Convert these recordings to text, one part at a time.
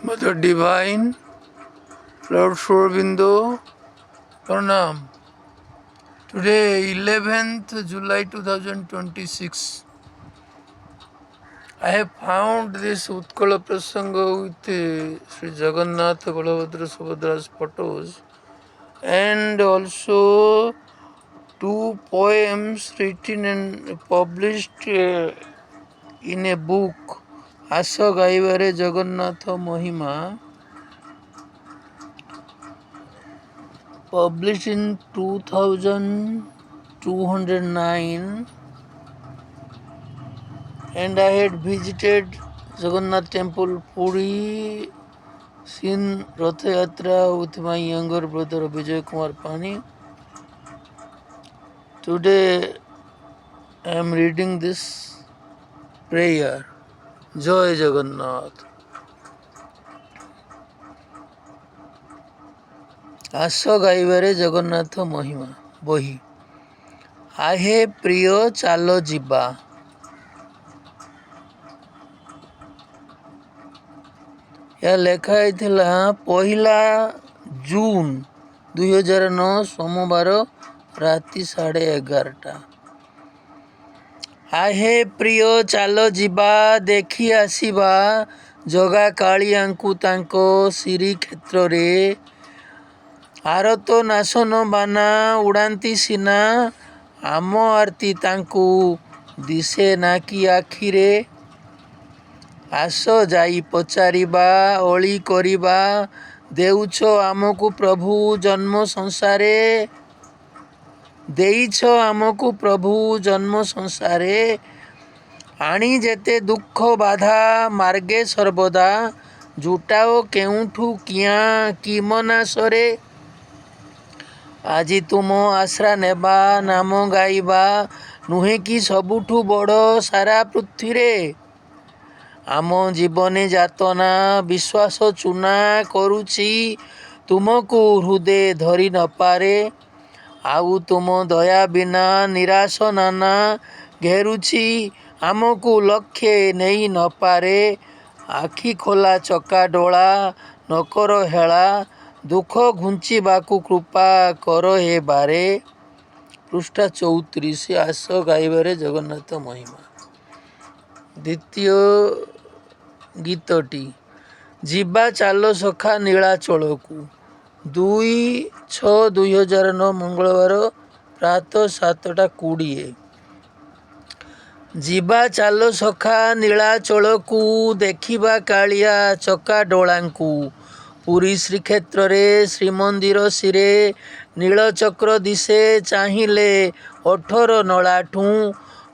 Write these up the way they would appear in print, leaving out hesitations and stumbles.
Mother Divine, Lord Shorobindo, Pranam. Today, 11th July 2026, I have found this Utkala Prasanga with Sri Jagannath, Balabhadra, Subhadra's photos, and also two poems written and published in a book, Asa Gaivare Jagannatha Mahima, published in 2209, and I had visited Jagannath Temple Puri, seen Ratha Yatra with my younger brother Vijay Kumar Pani. Today I am reading this prayer. Jai Jagannath. Asa Gaivare Jagannatha Mahima Bohi. Ahe Priyo Chalo Jiba. ଏହା ଲେଖା ହେଇଥିଲା 1 ଜୁନ 2009 ସୋମବାର ରାତି 11:30। ଆହେ ପ୍ରିୟ ଚାଲ ଯିବା ଦେଖି ଆସିବା ଜଗା କାଳିଆଙ୍କୁ ତାଙ୍କ ଶ୍ରୀକ୍ଷେତ୍ରରେ। ଆରତ ନାଶନ ବାନା ଉଡ଼ାନ୍ତି ସିନା ଆମ ଆରତି ତାଙ୍କୁ ଦିଶେ ନା କି ଆଖିରେ। ଆସ ଯାଇ ପଚାରିବା ଅଳି କରିବା ଦେଉଛ ଆମକୁ ପ୍ରଭୁ ଜନ୍ମ ସଂସାରେ। ଦେଇଛ ଆମକୁ ପ୍ରଭୁ ଜନ୍ମ ସଂସାରେ। ଆଣି ଯେତେ ଦୁଃଖ ବାଧା ମାର୍ଗେ ସର୍ବଦା ଜୁଟାଅ କେଉଁଠୁ କିଆଁ କି ମନାସରେ। ଆଜି ତୁମ ଆଶ୍ରା ନେବା ନାମ ଗାଇବା ନୁହେଁ କି ସବୁଠୁ ବଡ଼ ସାରା ପୃଥ୍ୱୀରେ। ଆମ ଜୀବନେ ଯାତନା ବିଶ୍ୱାସ ଚୁନା କରୁଛି ତୁମକୁ ହୃଦେ ଧରି ନପାରେ। ଆଉ ତୁମ ଦୟା ବିନା ନିରାଶ ନାନା ଘେରୁଛି ଆମକୁ ଲକ୍ଷ୍ୟେ ନେଇ ନପାରେ। ଆଖି ଖୋଲା ଚକା ଡୋଳା ନକର ହେଳା ଦୁଃଖ ଘୁଞ୍ଚିବାକୁ କୃପା କର ହେ ବାରେ। ପୃଷ୍ଠା 34 ଆସ ଗାଇବାରେ ଜଗନ୍ନାଥ ମହିମା। ଦ୍ୱିତୀୟ ଗୀତଟି ଯିବା ଚାଲ ସଖା ନୀଳାଚଳକୁ। 2/6/2009 ମଙ୍ଗଳବାର ପ୍ରାତଃ 7:20। ଯିବା ଚାଲ ସଖା ନୀଳାଚଳକୁ ଦେଖିବା କାଳିଆ ଚକା ଡୋଳାଙ୍କୁ। ପୁରୀ ଶ୍ରୀକ୍ଷେତ୍ରରେ ଶ୍ରୀମନ୍ଦିର ଶିରେ ନୀଳଚକ୍ର ଦିଶେ ଚାହିଁଲେ 18 ନଳାଠୁଁ।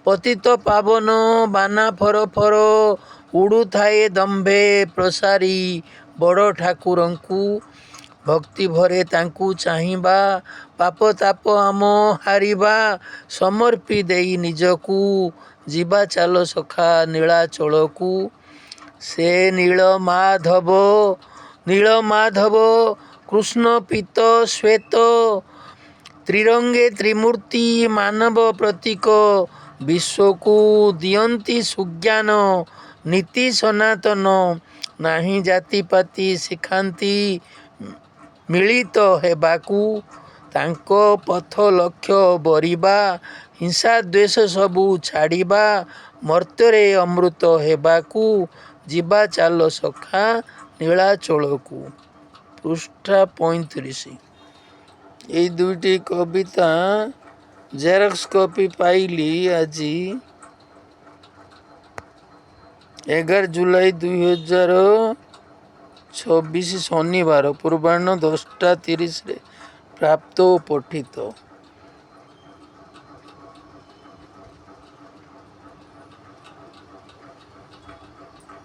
ପତିତ ପାବନ ବାନା ଫର ଫର ଉଡ଼ୁଥାଏ ଦମ୍ଭେ ପ୍ରସାରି ବଡ଼ ଠାକୁରଙ୍କୁ। ଭକ୍ତି ଭରେ ତାଙ୍କୁ ଚାହିଁବା ପାପ ତାପ ଆମ ହାରିବା ସମର୍ପି ଦେଇ ନିଜକୁ। ଯିବା ଚାଲ ସଖା ନୀଳାଚଳକୁ। ସେ ନୀଳମାଧବ କୃଷ୍ଣ ପୀତ ଶ୍ଵେତ ତ୍ରିରଙ୍ଗେ ତ୍ରିମୂର୍ତ୍ତି ମାନବ ପ୍ରତୀକ ବିଶ୍ୱକୁ ଦିଅନ୍ତି ସୁଜ୍ଞାନ ନୀତି ସନାତନ। ନାହିଁ ଜାତିପାତି ଶିଖାନ୍ତି ମିଳିତ ହେବାକୁ। ତାଙ୍କ ପଥ ଲକ୍ଷ୍ୟ ବରିବା ହିଂସା ଦ୍ୱେଷ ସବୁ ଛାଡ଼ିବା ମର୍ତ୍ତ୍ୟରେ ଅମୃତ ହେବାକୁ। ଯିବା ଚାଲ ସଖା ନୀଳାଚଳକୁ। ପୃଷ୍ଠା 35। ଏଇ ଦୁଇଟି କବିତା ଜେରକ୍ସ କପି ପାଇଲି ଆଜି 11 ଜୁଲାଇ 2026 ଶନିବାର ପୂର୍ବାହ୍ନ 10:30ରେ ପ୍ରାପ୍ତ ଓ ପଠିତ।